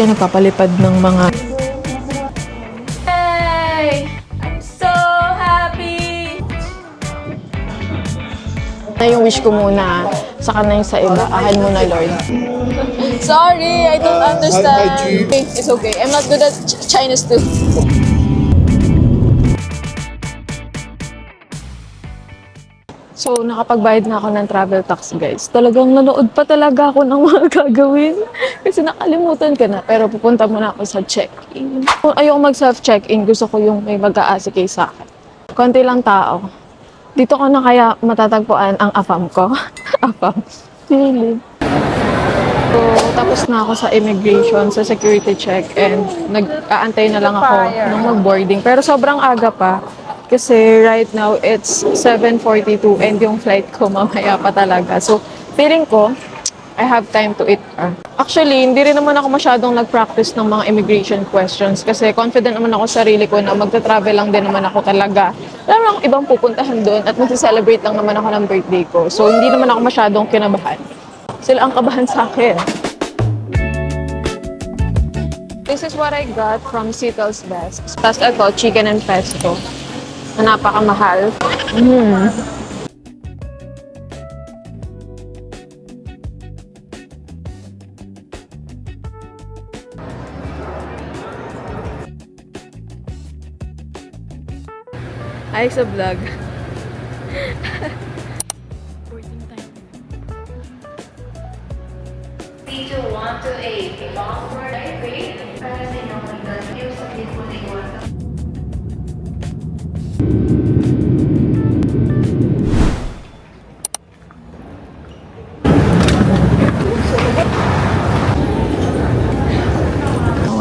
Nagpapalipad ng mga... Hey! I'm so happy! Na yung wish ko muna, saka na yung sa iba. Akin muna, Lord. Sorry, I don't understand. Okay, it's okay. I'm not good at Chinese too. So, nakapagbayad na ako ng travel tax, guys. Talagang nanood pa talaga ako ng mga gagawin. Kasi nakalimutan ka na. Pero pupunta muna ako sa check-in. Kung ayoko mag-self-check-in, gusto ko yung may mag-aasikay sa akin. Konti lang tao. Dito ko na kaya matatagpuan ang AFAM ko. AFAM. Really. So, tapos na ako sa immigration, sa security check, and nag-aantay na lang ako nung mag-boarding. Pero sobrang aga pa. Kasi right now, it's 7:42 and yung flight ko mamaya pa talaga. So, feeling ko, I have time to eat pa. Actually, hindi rin naman ako masyadong nag-practice ng mga immigration questions kasi confident naman ako sa sarili ko na magta-travel lang din naman ako talaga. Wala naman akong ibang pupuntahan doon at magsa-celebrate lang naman ako ng birthday ko. So, hindi naman ako masyadong kinabahan. Sila ang kabahan sa akin. This is what I got from Seattle's Best. Tapos ito, chicken and pesto. Na napakamahal. Ay, sa vlog. C2128, Oxford, I para sa inyong interview sa Pilipinas.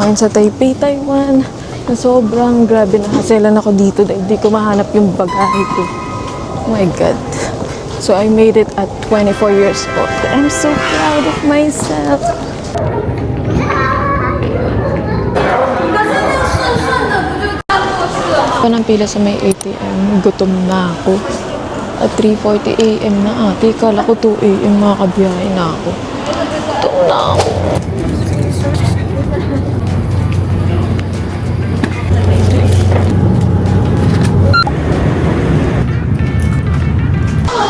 Ngayon sa Taipei, Taiwan, na sobrang grabe na haselan ako dito dahil di ko mahanap yung bagahe ko. Oh my God. So I made it at 24 years old. I'm so proud of myself. Ako nang pila sa may ATM, gutom na ako. At 3:40 AM na ate, kala ko 2 AM makakabiyahe na ako. Gutom na ako.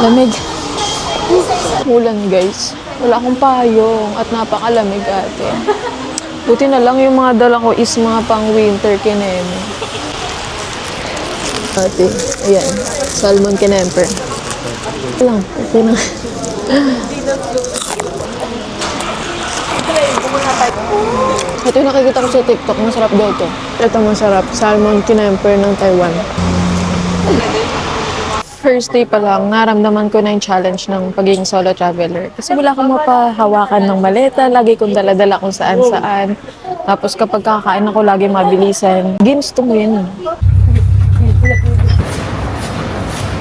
Lamig. Ulan, guys. Wala akong payong at napakalamig ate. Buti na lang yung mga dala ko is mga pang winter kineme. Ate, ayan. Salmon kinemper. Okay lang. Okay na. Ito yung nakikita ko sa TikTok. Masarap daw ito. Ito masarap. Salmon kinemper ng Taiwan. First day pa lang, naramdaman ko na yung challenge ng pagiging solo traveler. Kasi wala akong mapahawakan ng maleta, lagi kong dala-dala kung saan-saan. Tapos kapag kakain ako, lagi mabilisan. Ginusto mo yun.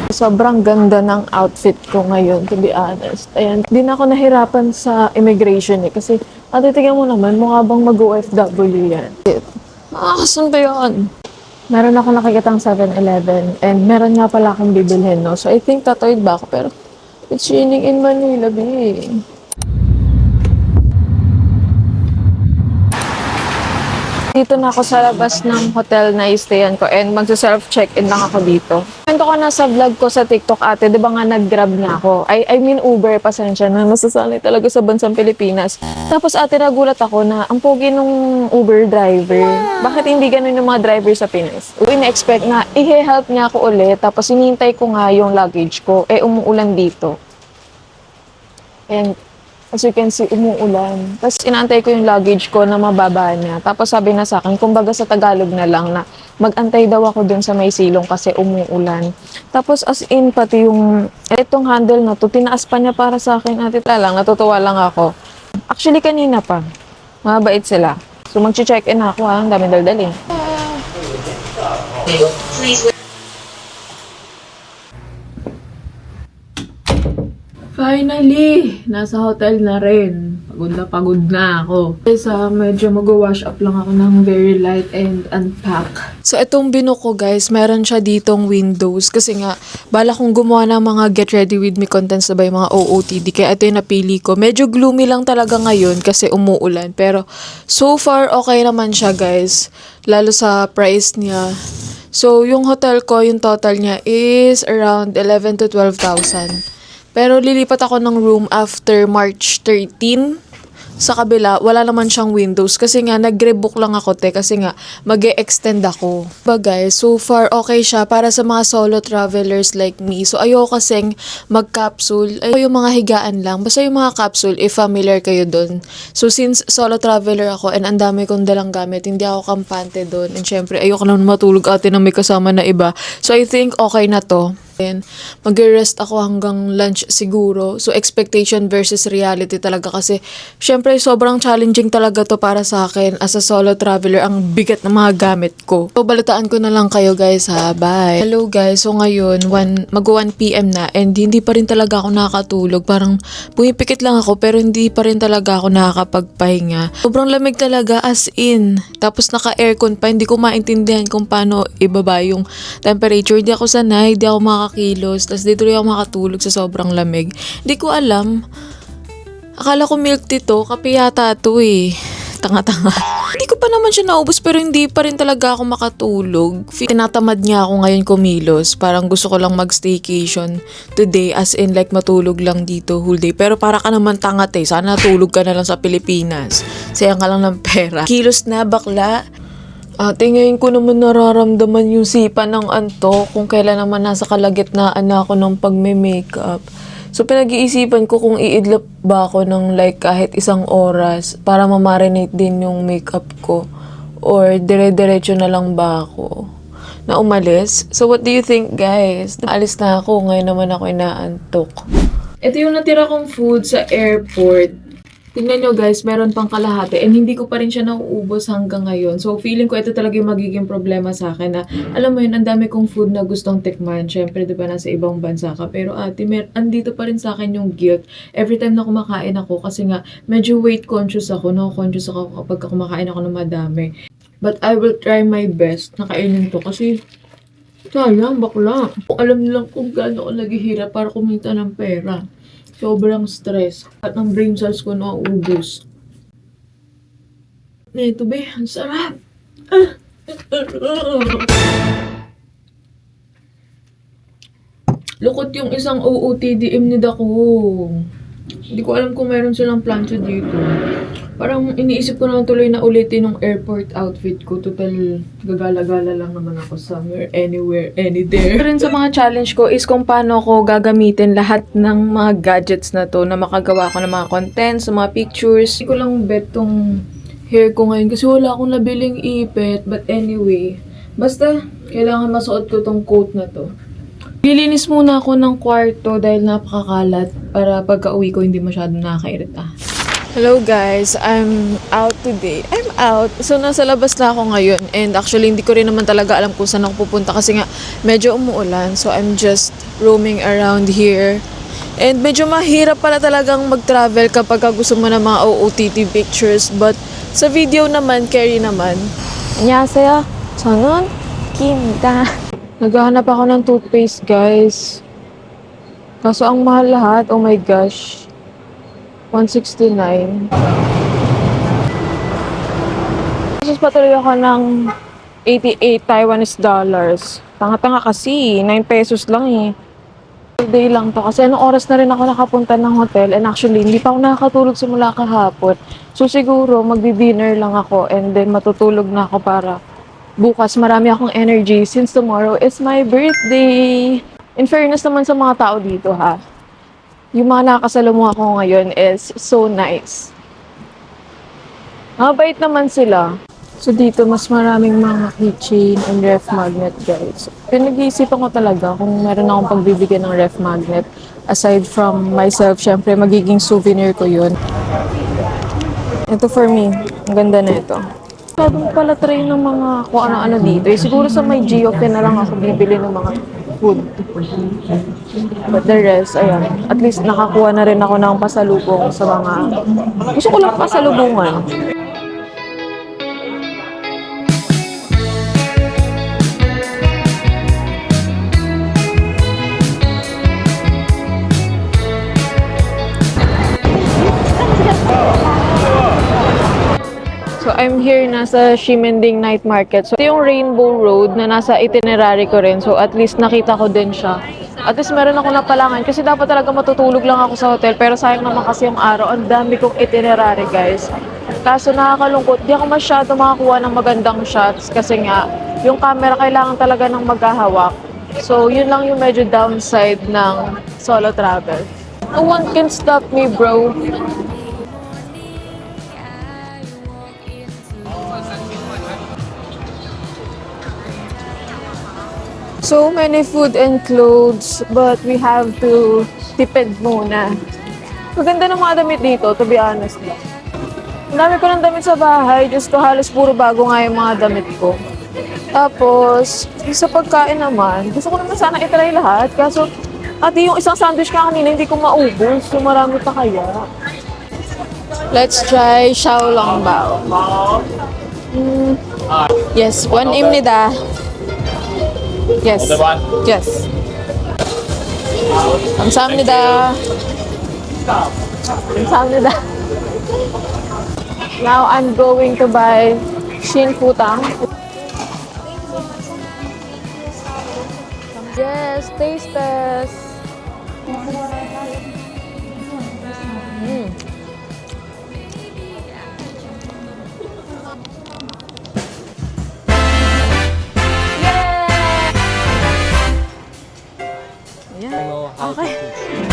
Sobrang ganda ng outfit ko ngayon, to be honest. Ayan, di na ako nahirapan sa immigration eh. Kasi, atitigyan mo naman, mukha bang mag-OFW yan. Saan ba yun? Meron ako nakikitang 7-Eleven and meron nga pala akong bibilhin, no? So, I think tatoid ba ako? Pero, it's raining in Manila, babe. Dito na ako sa labas ng hotel na i-stayan ko and magsa-self-check-in lang ako dito. Kwento ko na sa vlog ko sa TikTok ate, di ba nga nag-grab na ako? I mean Uber, pasensya na, nasasanay talaga sa bansang Pilipinas. Tapos ate, nagulat ako na ang pogi nung Uber driver. Bakit hindi ganun yung mga driver sa Pinas? Ina-expect na i-help niya ako ulit, tapos hinihintay ko nga yung luggage ko. Umuulan dito. And as you can see, umuulan. Tapos inaantay ko yung luggage ko na mababa niya. Tapos sabi na sa akin, kumbaga sa Tagalog na lang na mag-antay daw ako dun sa may silong kasi umuulan. Tapos as in, pati yung itong handle na to, tinaas pa niya para sa akin. At lang, natutuwa lang ako. Actually, kanina pa. Mabait sila. So mag-check-in ako ha, ang dami daldalin. Finally! Nasa hotel na rin. Pagod na ako. Kaysa medyo mag-wash up lang ako ng very light and unpack. So, itong binook ko guys, meron siya ditong windows. Kasi nga, bala kong gumawa ng mga get ready with me contents na ba yung mga OOTD. Kaya ito yung napili ko. Medyo gloomy lang talaga ngayon kasi umuulan. Pero, so far, okay naman siya guys. Lalo sa price niya. So, yung hotel ko, yung total niya is around 11 to 12,000. Pero lilipat ako ng room after March 13. Sa kabila, wala naman siyang windows. Kasi nga, nag-rebook lang ako, kasi nga, mag-e-extend ako. But guys, so far, okay siya para sa mga solo travelers like me. So, ayoko kasing mag-capsule. Ayoko yung mga higaan lang. Basta yung mga capsule, if familiar kayo dun. So, since solo traveler ako and ang dami kong dalang gamit, hindi ako kampante dun. And syempre, ayoko naman matulog ate na may kasama na iba. So, I think okay na to. Mag-rest ako hanggang lunch siguro. So, expectation versus reality talaga kasi syempre, sobrang challenging talaga to para sa akin as a solo traveler. Ang bigat ng mga gamit ko. So, balitaan ko na lang kayo guys ha. Bye! Hello guys. So, ngayon, mag-1 PM na and hindi pa rin talaga ako nakakatulog. Parang pumipikit lang ako pero hindi pa rin talaga ako nakakapagpahinga. Sobrang lamig talaga as in. Tapos naka-aircon pa. Hindi ko maintindihan kung paano ibaba yung temperature. Hindi ako sanay. Hindi ako kilos. Tapos dito rin ako makatulog sa sobrang lamig. Hindi ko alam. Akala ko milk tea to. Kape yata to eh. Tanga-tanga. Hindi ko pa naman siya naubos pero hindi pa rin talaga ako makatulog. Tinatamad niya ako ngayon kumilos. Parang gusto ko lang mag-staycation today as in like matulog lang dito whole day. Pero para ka naman tangat eh. Sana natulog ka na lang sa Pilipinas. Sayang ka lang ng pera. Kilos na bakla. Ate, ngayon ko naman nararamdaman yung sipa ng antok kung kailan naman nasa kalagitnaan na ako ng pagme-makeup. So, pinag-iisipan ko kung iidlap ba ako ng like kahit isang oras para ma-marinate din yung makeup ko. Or dire-diretso na lang ba ako na umalis. So, what do you think guys? Alis na ako, ngayon naman ako inaantok. Ito yung natira kong food sa airport. Tingnan nyo guys, meron pang kalahati and hindi ko pa rin siya nauubos hanggang ngayon. So feeling ko ito talaga yung magiging problema sa akin na alam mo yun, ang dami kong food na gustong tikman. Syempre, di ba, nasa ibang bansa ka. Pero ate, andito pa rin sa akin yung guilt. Every time na kumakain ako kasi nga medyo weight conscious ako. No? Conscious ako kapag kumakain ako ng madami. But I will try my best na kainin to kasi sayang, bakla. Alam nilang kung gaano ako naghihirap para kumita ng pera. Sobrang stress. At ng brain cells ko naubos. Ito be, ang sarap. Lukot yung isang OOTD ni Dako. Hindi ko alam kung meron silang plancha dito. Parang iniisip ko na tuloy na ulitin yung airport outfit ko. Total, gagala-gala lang naman ako somewhere, anywhere, any there. Rin sa mga challenge ko is kung paano ko gagamitin lahat ng mga gadgets na to na makagawa ko ng mga contents, mga pictures. Hindi ko lang bet tong hair ko ngayon kasi wala akong nabiling ipit. But anyway, basta kailangan masuot ko tong coat na to. Lilinis muna ako ng kwarto dahil napakakalat para pagka-uwi ko hindi masyado nakakairita. Hello guys, I'm out today. I'm out. So, nasa labas na ako ngayon. And actually, hindi ko rin naman talaga alam kung saan ako pupunta kasi nga medyo umuulan. So, I'm just roaming around here. And medyo mahirap pala talagang mag-travel kapag gusto mo ng mga OOTD pictures. But sa video naman, carry naman. 안녕하세요. 저는 김다. Naghahanap ako ng toothpaste, guys. Kaso ang mahal lahat. Oh my gosh. 169. Tapos patuloy ako ng 88 Taiwanese dollars. Tanga-tanga kasi, 9 pesos lang eh. All day lang to. Kasi anong oras na rin ako nakapunta ng hotel. And actually, hindi pa ako nakakatulog simula kahapon. So siguro, magdi-dinner lang ako and then matutulog na ako para bukas marami akong energy since tomorrow is my birthday. In fairness naman sa mga tao dito ha. Yung mga nakakasalamuha ko ngayon is so nice. Mabait naman sila. So dito, mas maraming mga keychain and ref magnet, guys. Pinag-iisipan ko talaga kung meron akong pagbibigyan ng ref magnet. Aside from myself, syempre magiging souvenir ko yun. Ito for me. Ang ganda na ito. Masyadong pala try ng mga kung ano-ano dito. Siguro sa may Geofin na lang ako bibili ng mga food. But the rest, ayan. At least nakakuha na rin ako ng pasalubong sa mga... Gusto ko lang pasalubungan. So, I'm here na sa Ximending Night Market. So, ito yung Rainbow Road na nasa itinerary ko rin. So, at least nakita ko din siya. At least meron ako napalangan kasi dapat talaga matutulog lang ako sa hotel. Pero sayang naman kasi yung araw. Ang dami kong itinerary, guys. Kaso nakakalungkot. Di ako masyado makakuha ng magandang shots kasi nga, yung camera kailangan talaga ng maghahawak. So, yun lang yung medyo downside ng solo travel. No one can stop me, bro. So many food and clothes, but we have to tipid muna. Maganda ng mga damit dito, to be honest. Ang dami ko ng damit sa bahay, just ko halos puro bago nga yung mga damit ko. Tapos, sa pagkain naman, gusto ko naman sana itry lahat. Kaso, ati yung isang sandwich ka kanina, hindi ko maubos. So marami pa kaya. Let's try xiaolongbao. Yes, 원입니다. Yes. Yes. 감사합니다. 감사합니다. Now I'm going to buy Shin Futang. Yes, taste test. Yeah. Okay.